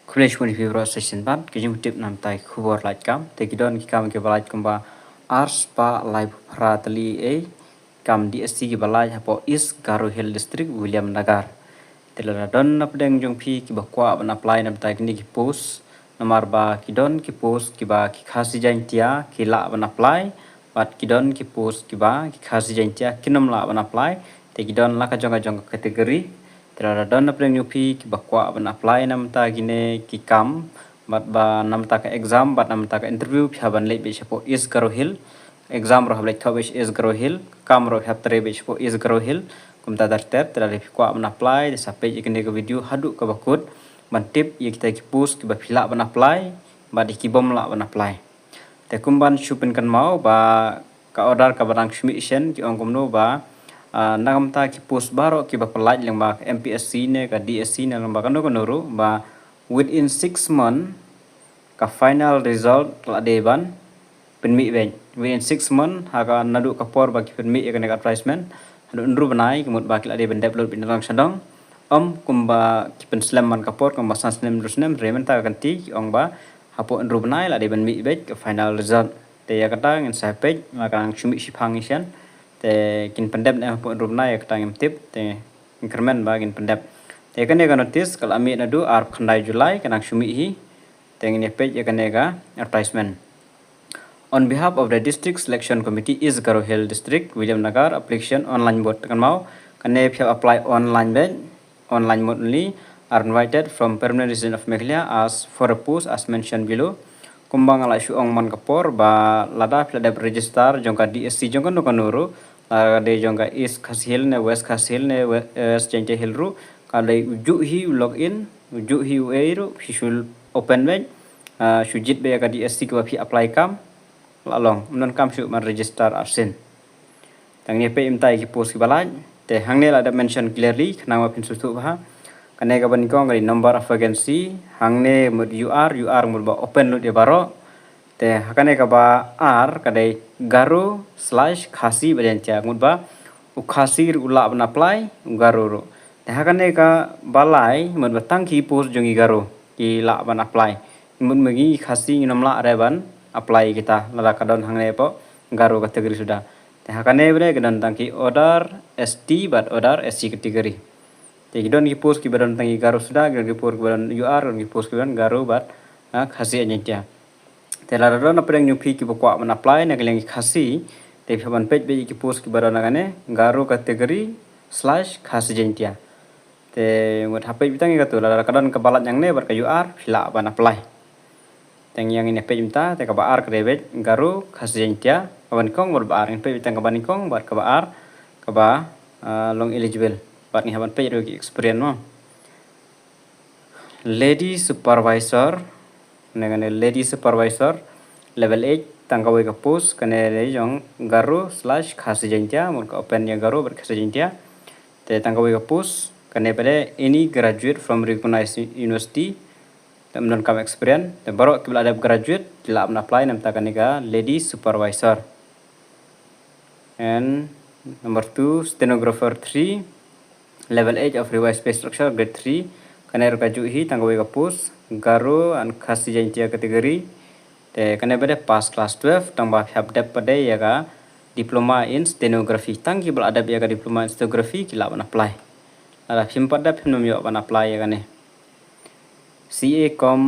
Kuliah muni fibro session ban kijung tip nam tai khubor lait kam te kidon ki kam ke balait kumba ars pa live pratali kam DSC ki balai hapo East Garo Hill District William Nagar telana don na pedeng jong phi ki bakwa ban apply nam tai ni ki post nomor ba kidon ki post ki ba ki khasi jain tia ki la ban apply bat kidon ki post ki ba ki khasi jain tia kinom la ban apply te kidon la ka jong kategori terada don na pedeng yupi ki bakwa ban apply nam ta gine ki kam bat ba nam ta ka exam bat nam ta ka interview pha ban le be chapo East Garo Hill exam ro hablek thobe is Garo Hill kam ro haptre be chapo East Garo Hill kum ta dar ter terada kwa ban apply de sape ikene ko video hadu ka bakut ban tip ye kita ki post ki ba phila ban apply ba di ki bom la ban apply te kumban shupen kan mau ba ka order ka barang submission ki ong kumno ba nagam ta ki post baro ki ba pelaj lang ba MPSC ne ka DSC ne lang ba kano konoru ba within 6 month ka final result la deban penmi ben within 6 month ha ka nadu ka por ba ki penmi ka ne ka advertisement hadu nru banai kemut ba ki la deben develop bin rang sadong kumba ki pen slam man ka por kumba sans nem rusnem remen ta kan ti ong ba hapo nru banai la deben mi bet ka final result te ya kata ngin sa page ma kang chumi sipang isian te kin pendep na po rumna ya katang tip te increment ba kin pendep te kane ga notice kal ami na du ar khandai July kanang shumi hi te ngin page ya kane ga advertisement on behalf of the district selection committee is Garo Hill district William Nagar application online mode kan mau kane phya apply online mode only are invited from permanent resident of Meghalaya as for a post as mentioned below kumbang ala shu ong man kapor ba lada phla dep register jongka DSC jongka no kanuru de jongka East Khasi Hill ne West Khasi Hill ne West Chenche Hill ru kale uju hi login uju hi ru shul open ben shujit be ka DSC ko phi apply kam lalong non kam shu man register absent tangni pe imtai ki post ki balai te hangne la mention clearly khnawa pin su ba kane ka ban kong number of vacancy hangne mud UR mud ba open lu de baro te hakane ka ba R kadai Garo/Khasi bajancha mud ba u khasi ula ban apply Garo ro te hakane ka balai mud ba tangki post jongi Garo ki la ban apply mud magi khasi nom la reban apply kita la ka don hangne po Garo kategori sudah te hakane bre kedan tangki order ST but order SC kategori te don ki post ki badan tangi Garo sudah ki post ki badan UR ki post ki badan Garo bat khasi anjtia te la don apreng nyupi ki bakwa man apply na keleng khasi te phaban page be ki post ki badan ngane Garo kategori/khasi jentia te mut hape bitangi ka tu la kadon ka balat yang ne bar ka UR phila ban apply teng yang ini page minta te ka ba R krebet Garo khasi jentia ban kong bar ba R pe bitang ka ban kong bar ka ba R ka ba long eligible bat ni haban pe ro ki experience mo lady supervisor nengane lady supervisor level 8 tangkawe ka post kane le jong Garo/khasi jentia mun ka open ya Garo ber khasi jentia te tangkawe ka post kane pade any graduate from recognized university tam non kam experience te baro ki ada graduate la apply nam ta kane ka lady supervisor and number 2 stenographer 3 level 8 of revised pay structure grade 3 kaner ka ju hi tangwe ka post Garo and Khasi jentia kategori te kane bade pass class 12 tang ba phap dep pade ya ka diploma in stenography tang ki bal adab ya ka diploma in stenography ki la ban apply ala phim pada phim nom yo ban apply ya kane CA com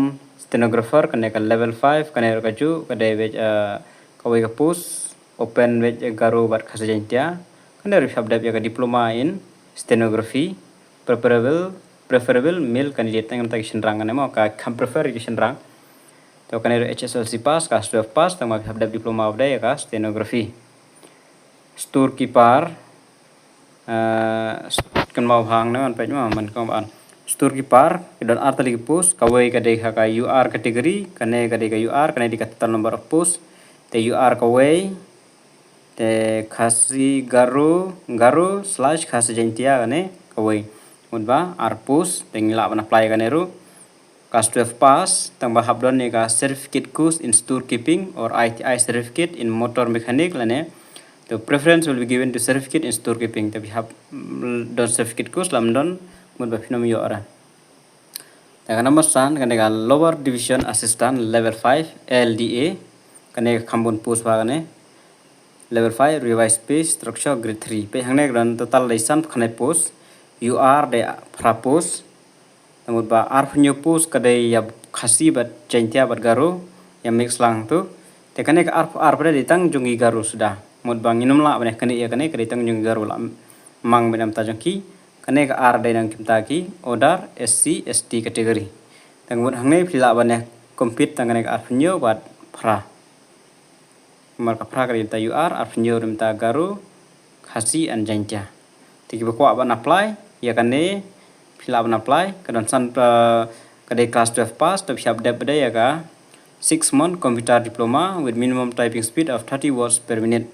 stenographer kane ka level 5 kane ka ju kade be ka we ka post open with Garo bat Khasi jentia kane phap dep ya ka diploma in stenography preferable male candidate tang ta kishin rang mo ka kam prefer kishin rang to kanero HSLC pass class 12 pass tang ma have diploma of day ka stenography storekeeper kan mau hang na pe man ko an storekeeper kedon artali post ka we ka de ka UR category kane ka de ka UR kane di ka total number of post te UR ka we te Khasi Garo/Khasi jentia kane kawai mudba arpus tengila ban apply kaneru class 12 pass tang ba habdon ne ka certificate course in storekeeping or ITI certificate in motor mechanic lane the preference will be given to certificate in storekeeping tapi have don certificate course lam don mudba phinom yo ara Dengan nomor san kan lower division assistant level 5 LDA kan kambun post bagane level 5 revise page structure grade 3 pe hangne gran total lesson khane post you are de propose namun ba arfnyo post kadai ya khasi bat chaintia bat garo ya mix lang tu te kane arf bre ditang jungi garo sudah mud bang inum la bane kane ya kane kaditang jungi garo la mang benam tajaki kane ka ar dai nang kimta ki order SC ST category tangmud hangne phila bane compete tangane ka arfnyo bat phra mar ka phra kadita you are arfnyo rimta garo khasi an jaintia tiki bakwa ban apply ya kane fill up and apply kadon san kadai class 12 pass to siap dep beda ya ka 6 month computer diploma with minimum typing speed of 30 words per minute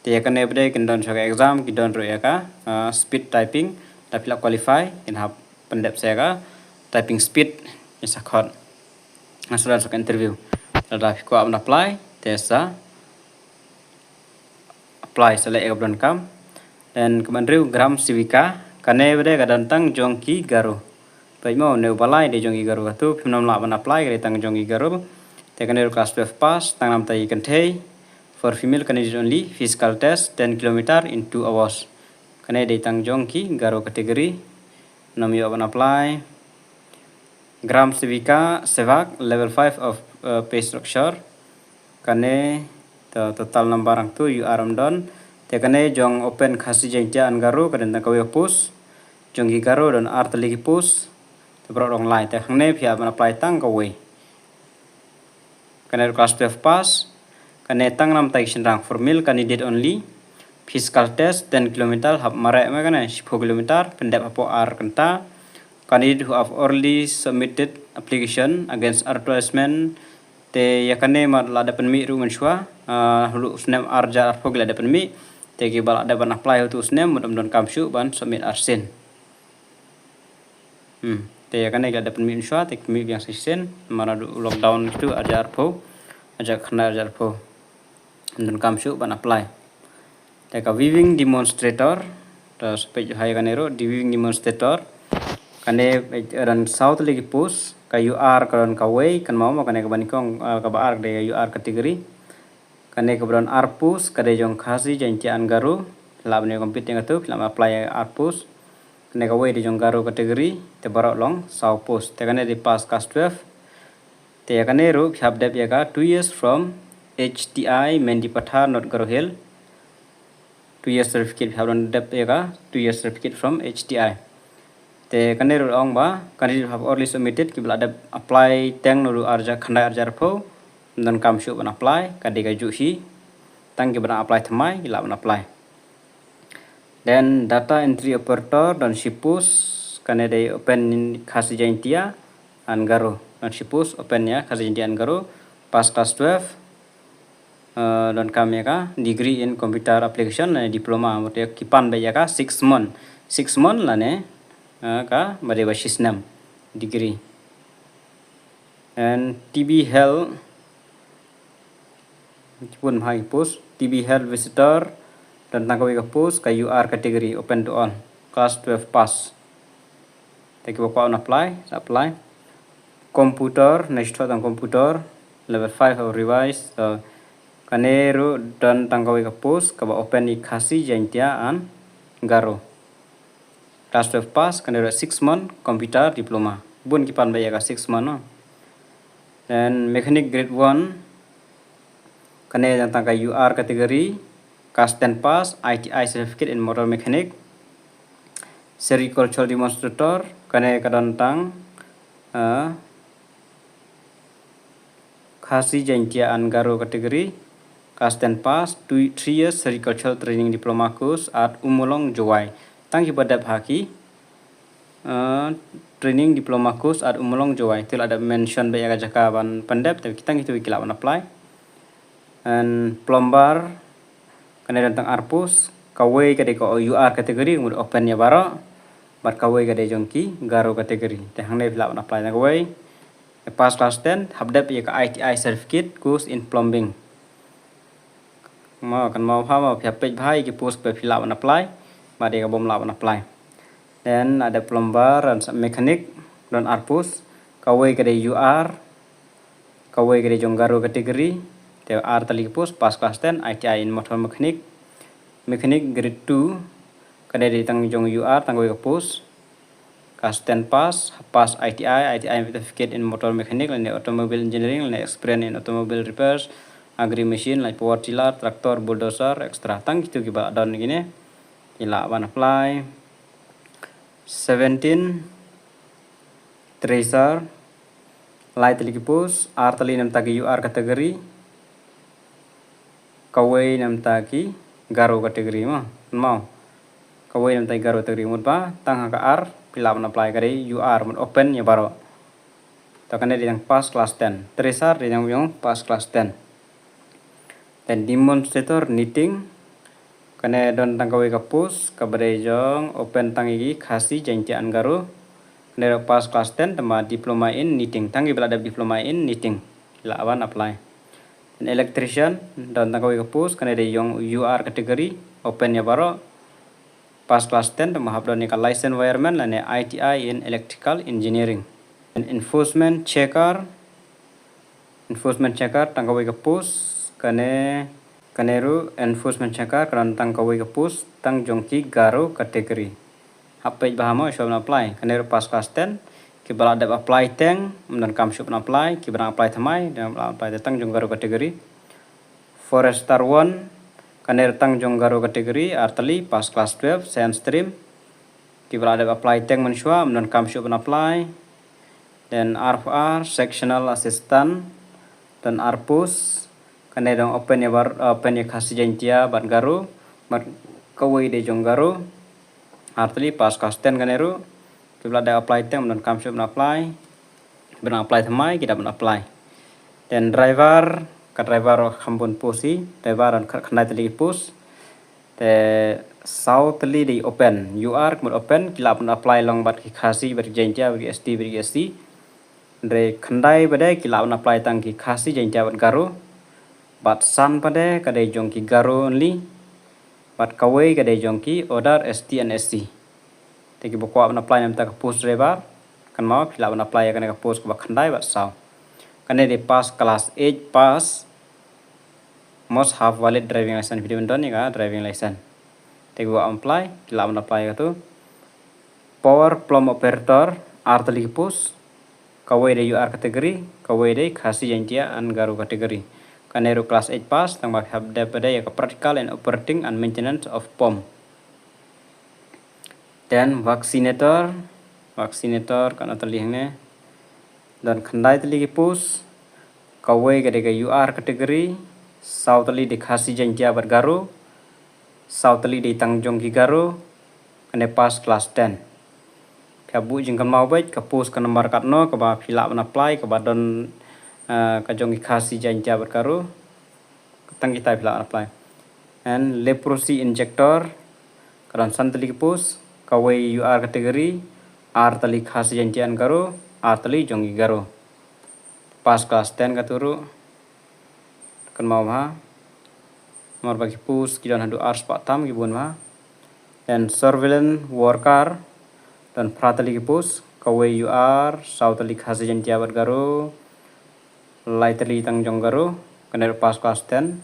te ya kane beda kendon soga exam kidon ro ya ka speed typing ta fill up qualify in hap pendep saya ka typing speed isa khot asal sok interview da ko up and apply te sa apply select ekabron kam dan kementerian gram sivika kane bede kadantang jongki garo pai mau ne balai de jongki garo tu phimnam la ban apply kare tang jongki garo te kane class 12 pass tang nam tai kan thei for female candidate only physical test 10 kilometer in 2 hours kane de tang jongki garo category nam yo ban apply gram sivika sevak level 5 of pay structure kane total number ang tu you are done te kane jong open khasi jengja an garo kadang tang kawe post jonggi garo dan art lagi post te bro dong lai te hangne phia ban apply tang kawe kane class 12 pass kane tang nam tai rang formal candidate only physical test 10 kilometer hab mare ma kane 10 kilometer pendep apo ar kanta candidate who have already submitted application against advertisement te yakane ma la da penmi ru menshwa hulu snem arja arfog la da penmi te ki bal ada ban apply tu snem mudam kam shu ban submit arsen te yakane ga da penmi menshwa te mi yang sisen mana lockdown itu arja arfo aja khna arja arfo dan kam shu ban apply te ka weaving demonstrator ta spej hai kane ro weaving demonstrator kane ran south lagi post ka UR karon ka way kan mau kane ka banikong ka ba ark de UR category kane ka bron arpus kade jong khasi janci anggaru labne compete ngatu lam apply arpus kane ka way de jong garu category te barok long south post te kane di pass class 12 te kane ru phap dep ya ka 2 years from HTI Mendi Patha not Garo Hill 2 years certificate phap don dep ya ka 2 years certificate from HTI te kane ru ong ba candidate have already submitted ki ada apply teng nuru arja khandai arja rpho dan kam shu ban apply kadi ga ju hi tang ki ban apply thamai ki la ban apply then data entry operator dan shipus kane de open khasi jaintia an garo dan shipus open ya khasi jaintia an garo pass class 12 dan kam ya ka degree in computer application diploma mote kipan be ya ka 6 month la ne ka bade basisnam degree and TB Health pun hai post TB Health visitor dan tangkawi ka post ka UR category open to all class 12 pass take ko on apply computer next tang computer level 5 of revise kaneru dan tangkawi ka post ka open ni khasi jaintia an garo class 12 pass kanera 6 month computer diploma bun ki pan baya ka 6 month no then mechanic grade 1 kane tang ka UR category class 10 pass ITI certificate in motor mechanic sericultural demonstrator kane kadantang khasi jaintia an garo category class 10 pass 3 years sericultural training diploma course at Umulong Jowai tangki pada haki training diploma course at Umulong Jowai til ada mention baya jaka ban pandap tapi kita itu kilawan apply and plumber kane tentang arpus kawai kade ko UR category mud open ya baro bat kawai kade jongki garo category te hangne kilawan apply na kawai pass class 10 habdap ya ka ITI certificate course in plumbing mau kan mau ha mau phia pej bhai ki post pe kilawan apply ba de ka bom lawan apply then ada plumber dan mechanic dan arpus kawai kade UR kawai kade jong garu kategori te R tali pos pas kelas 10 ITI in motor mechanic grade 2 kade di tang jong UR tang kawai pos kelas 10 pas ITI certificate in motor mechanic and automobile engineering and experience in automobile repairs agri machine like power tiller tractor bulldozer extra tang itu kiba down gini ila one apply 17 tracer light lagi pus R tali nam tagi UR kategori kawai nam tagi garo kategori mau kawai nam tagi garo kategori mudba tang haka R pila apply kare UR mun open ya baro takane di yang pas kelas 10 tracer di yang pas kelas 10 dan demonstrator knitting kane don tang kawai kapus kabare jong open tang igi khasi jantian garo kane pas kelas 10 tama diploma in knitting tangi bila ada diploma in knitting lawan apply dan electrician don tang kawai kapus kane de jong UR kategori open ya baro pas kelas 10 tama habdon ni ka license wireman lane ITI in electrical engineering and enforcement checker tang kawai kapus kaneru enforcement checker kan tang kawai kapus tang jongki garo kategori hapai bahamo shop apply kaneru pas kelas 10 ki bala ada apply teng dan kam shop apply ki bala apply thamai dan apply tang jong garo kategori forester 1 kaner tang jong garo kategori artali pas kelas 12 science stream ki bala ada apply teng menshua dan kam shop apply dan RFR sectional assistant dan arpus kane dong open ya khasi jantia bat garo bat kawai de jong garo artli pas kelas 10 kaneru kibla da apply tem dan kam shop apply ben apply thamai kita ben apply dan driver khambun pusi driver dan khnai tali pus te south li di open UR kemud open kila ben apply long bat ki khasi bat jantia bat ST re khandai bade kila ben apply tang ki khasi jantia bat garo bat san pade kade jongki garo only bat kawai kade jongki order ST and SC teki bokwa ban apply nam ta post driver kan mau pila ban apply kan ka post ka khandai bat saw kane de pass class 8 pass must have valid driving license video don ni ka driving license teki bo apply pila ban apply ka tu power plumb operator artali post kawai de UR kategori kawai de khasi jantia an garo kategori kaneru class 8 pass tang bak habda pada ya practical and operating and maintenance of pump dan vaccinator kan atalihne dan khandai tali pus kawai gade ga UR kategori sautali de khasi jantia bergaro sautali de tangjong ki garo kane pas class 10 kabu jingkan mau baik kapus kan nomor katno ka ba phila ban apply ka ba don ka jong khasi jantia berkaro tang kita phila apply and leprosy injector karan santali pus kawai UR kategori R tali khasi jantian garo R tali jongi garo pas kelas 10 katuru kan mau ha nomor bagi pus kidan hadu R spatam gibun ha and surveillance worker dan pratali pus kawai UR sautali khasi jantia bergaro lightly tang jonggaro kaner pas kelas 10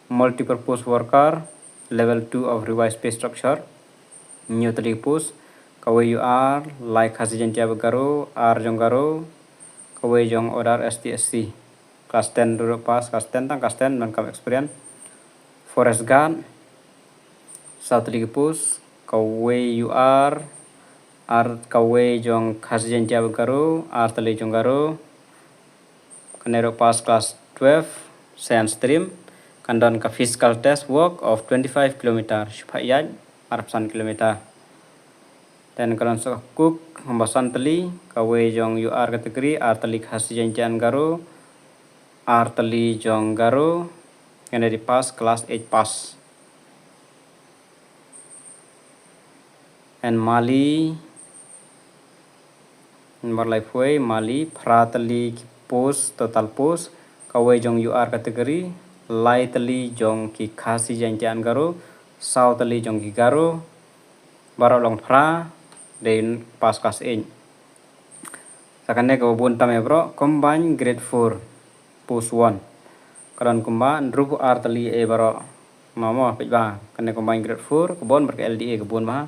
multi-purpose worker level 2 of revised pay structure new tali pus kawai UR like khasi jantia bergaro R jonggaro kawai jong order STSC kelas 10 dulu pas kelas 10 tang kelas 10 dan kam experience forest guard satu tali pus kawai UR R kawai jong khasi jantia bergaro R tali jonggaro kanero pas class 12 science stream kandan ka physical test work of 25 km supaya arapsan kilometer dan kalan sok cook hambasan tali kawai jong UR kategori R tali khasi janjian garo R tali jong garo yang dari pas class 8 pass and Mali nomor life way Mali pratali post total post kawai jong UR kategori lightly jong ki khasi janjian garo southly jong ki garo baro long pra den pas kas in Sakane ka bun tam ebro combine grade 4 post 1 karon kumba rup ar tali e baro mamo pejba kane combine grade 4 kebon ber LDA kebun ma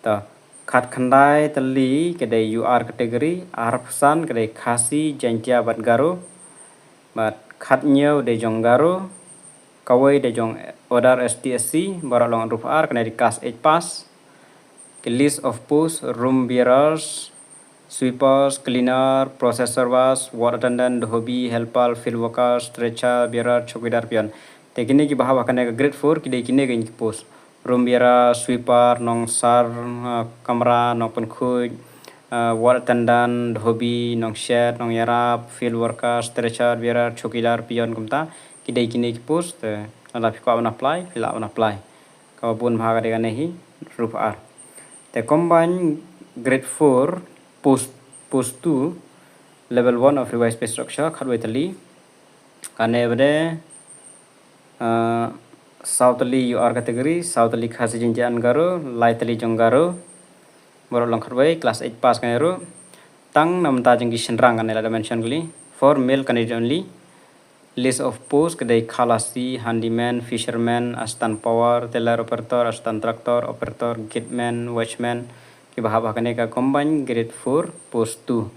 ta khat khandai tali kedai UR category arpsan kedai khasi jantia bat garo bat khat nyeu de jonggaro kawai de jong order STSC baro long rup ar kane kas 8 pass ke list of post room bearers sweepers, cleaner, process servers, ward attendant, hobby, helper, field worker, stretcher, bearer, chowkidar pion. Te kini ki bahawa kane grade 4 kide kini ke post. Room bearer, sweeper, nong sar, kamera, nong penkhuj, ward attendant, hobby, nong shed, nong yarap, field worker, stretcher, bearer, chowkidar pion kumta kide kini ki post. Ala piko awan apply, fill awan apply. Kau pun bahawa kade kane hi roof R. Te combine grade 4 post 2 level 1 of revised pay structure khatwai tali kane bade sautali UR category sautali khasi jinjan garo laitali jonggaro boro long khatwai class 8 pass kane ro tang namta jenggi senrang kane la mention gli for male candidate only list of post kedai khalasi handyman fisherman assistant power teller operator assistant tractor operator gateman watchman ki bahawa kane ka combine grade 4 post 2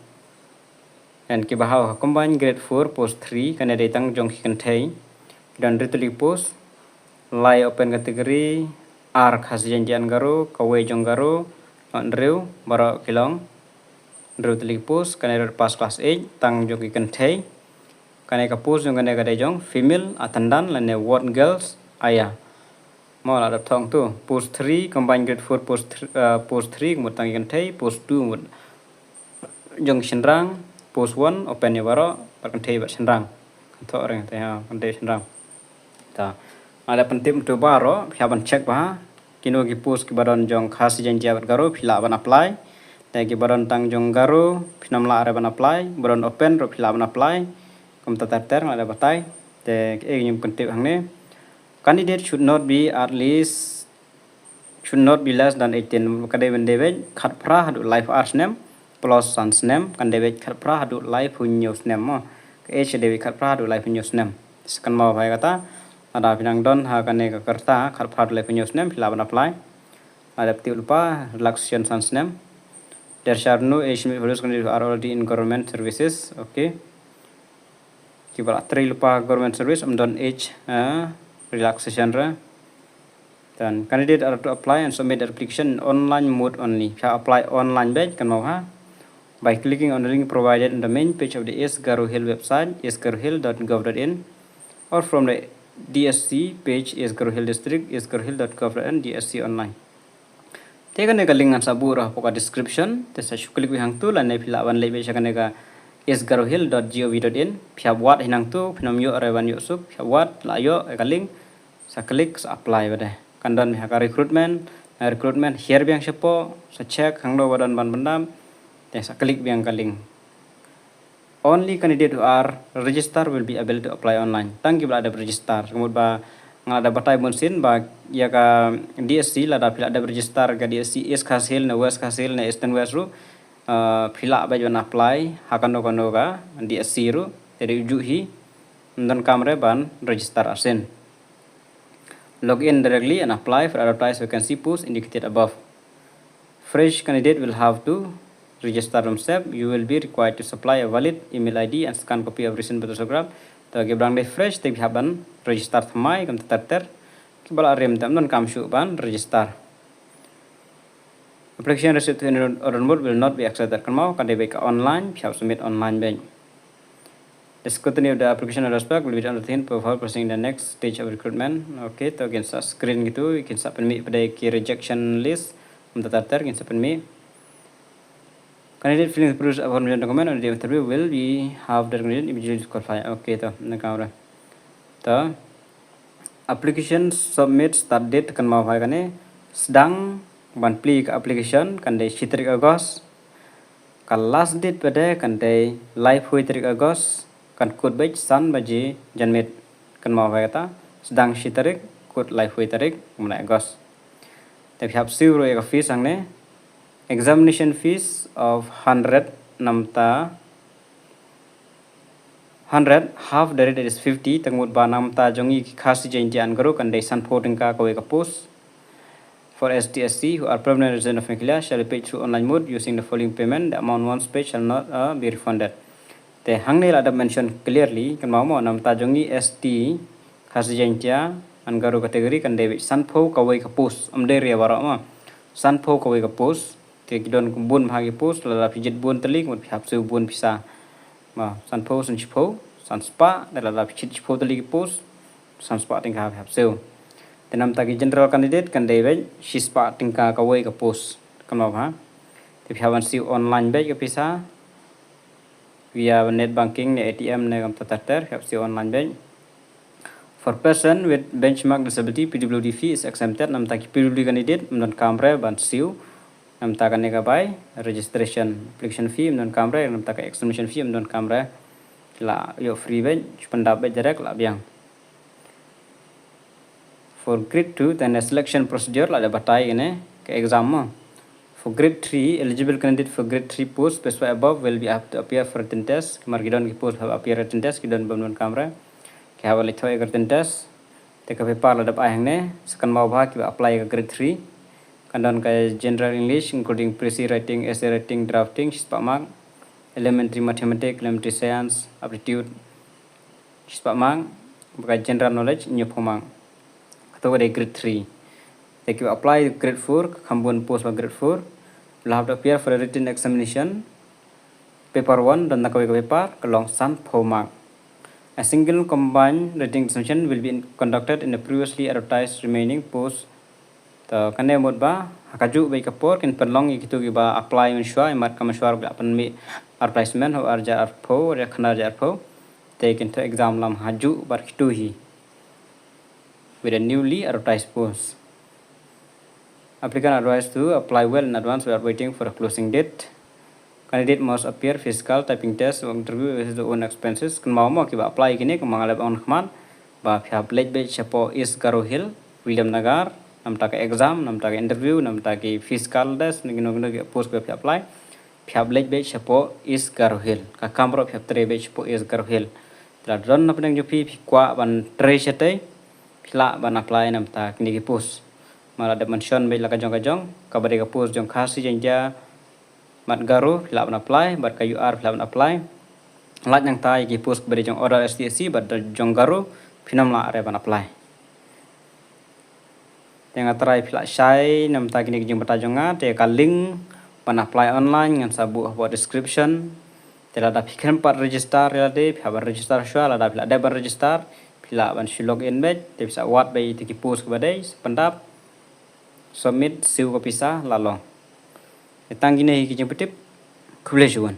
dan ki bahawa combine grade 4 post 3 kane datang jong kan thai dan rituli post lai open category r khas janjian garo kawai jong garo andreu baro kilong rituli post kane pass class 8 tang jong kan thai kane ka post jong kane ka jong female attendant lane ward girls ayah mau ada thong tu post 3 combine grade 4 post 3 một tăngกันthấy post 2 một jong senrang post 1 open ya baro kan thấy bat senrang tho reng te ha kan thấy senrang ta ada penting tu baro pya ban check ba kino ki post ki baron jong khas janjia bat garo phila ban apply te ki baron tang jong garo phinam la ban apply baron open ro phila ban apply kom ta ter ada batai te e nyum penting hang ne candidate should not be less than 18 kadai bendewet khat pra hadu life arts name plus sans name kandewet khat pra hadu life news name mo age dewi khat pra hadu life news name sekan mau bhai kata ada pinang don ha kane ka karta khat pra hadu life news name fill up and apply ada pti lupa relaxation sans name there shall no age values are already in government services okay kibala 3 lupa government service don age relaxation ra dan candidate are to apply and submit the application in online mode only shall apply online batch kan mau ha by clicking on the link provided in the main page of the East Garo Hill website eastgarohill.gov.in or from the DSC page East Garo Hill district eastgarohill.gov.in DSC online te kan ka link an sabu ra poka description te sa click wi hang tu la ne phila ban le be sa kan ka eastgarohill.gov.in phya wat hinang tu phinom yo rewan yo sup phya wat la yo ka link sa klik sa apply bade kandan ha recruitment here biang sepo sa check hangdo wadan ban bandam te sa klik biang ka link only candidate who are registered will be able to apply online tangki bla ada register kemudian ba ngada batai monsin ba ya ka DSC la da pila ada register ka DSC is khasil na west khasil na eastern west ru phila ba jon apply hakano kono ka DSC ru jadi ujuhi dan kamre ban register asen log in directly and apply for advertised vacancy post indicated above fresh candidate will have to register themselves you will be required to supply a valid email ID and scan copy of recent photograph to gebrang de fresh te haban register thamai kam ter kibala rem tam non kam shu ban register application receipt in order mode will not be accepted kan mau kan de online shall submit online bank the scrutiny of the application and respect will be undertaken before proceeding the next stage of recruitment okay to again sa screen gitu you can submit me pada ki rejection list ter can submit me candidate filling the process of formation document on the interview will be have the candidate immediately qualify okay to na kamera to application submit start date kan mau bhai kane sedang ban pli application kan de 3 August kan last date pada kan de live 3 August kan code batch san baji janmit kan mau bhai kata sedang 3 code live 3 mulai August tapi hab 0 fees ang ne examination fees of 100 namta 100 half dari that is 50 tengmut ba namta jongi khasi jain an garo kan dei san photing ka ko post for STSC who are permanent resident of Meghalaya shall be paid through online mode using the following payment. The amount once paid shall not be refunded. The hangnil ada mention clearly kan mau namta jongi ST khasi jain an garo kategori kan dei san pho ka ka post amde ria bara ma san pho ka ka post te kidon kumbun bhagi post la pijit bun telik mut phap su bun pisa ma san pho san chipho san spa la pijit chipho telik post san spa tingka phap su tenam tagi general candidate kan dei shi spa tingka ka ka post kan ma ha te phawan si online be ka pisa via net banking ne ATM ne kam tatar phap si online be. For person with benchmark disability, PWD fee is exempted. Nam taki PWD candidate non kamre ban siu. Nam taka nega by registration application fee non kamre. Nam taka examination fee non kamre. La yo free ben pendap direct la biang. For grade 2 then a selection procedure la ada batai ini ke exam ma. For grade 3 eligible candidate for grade 3 post specified above will be have to appear for written test. Margidon ki post have appear written test kidon non kamre. Kaya boleh thoi agar test, teka paper ladap ayang ne, sekan mau bah kita apply ke grade 3, kandan kaya general English including pre-C writing, essay writing, drafting, sispak mark, elementary mathematics, elementary science, aptitude, sispak mark, bukan general knowledge, new pemang, atau pada grade 3. Teka apply grade 4, kambun post pada grade 4, will have to appear for a written examination, paper 1 dan nak paper kelong san pemang. A single combined writing examination will be conducted in the previously advertised remaining post. तो कने मोड बा हकाजु बे कपोर किन परलोंग इकितु की बा apply menshua इमार का menshua बे अपन में replacement हो अर्जा अर्फो या खना अर्जा अर्फो ते किन तो exam lam haju bar कितु ही with a newly advertised post. Applicant advised to apply well in advance without waiting for a closing date. Candidate must appear physical typing test or interview with his own expenses. Kan mau kita apply kini ke mangalap on kman, ba pihak late batch chapo is Garo Hill, William Nagar, nam taka exam, nam taka interview, nam taka physical test, ningino post ke pihak apply. Pihak late batch chapo is Garo Hill. Ka kamro pihak tre batch chapo is Garo Hill. Telah don na penang jupi pikwa ban tre chete, pila ban apply nam taka kini post. Malah ada mention batch la kajong kabare ka post jong khasi jengja mat Garo pila ban apply, bat ka UR pila ban apply. Lat yang tai ki post kabare jong order STSC bat jong Garo pinam la are ban apply. Yang try pila shai nam ta kini jong bata jonga te ka link ban apply online ngan sabu apa description. Tela da pikir part register ya de pila ban register shwa la da pila da ban register pila ban shi login bet te bisa wat bay te ki post kabare pendap submit siu ko pisa lalong. Tang gini ki jeng petip kuble juan.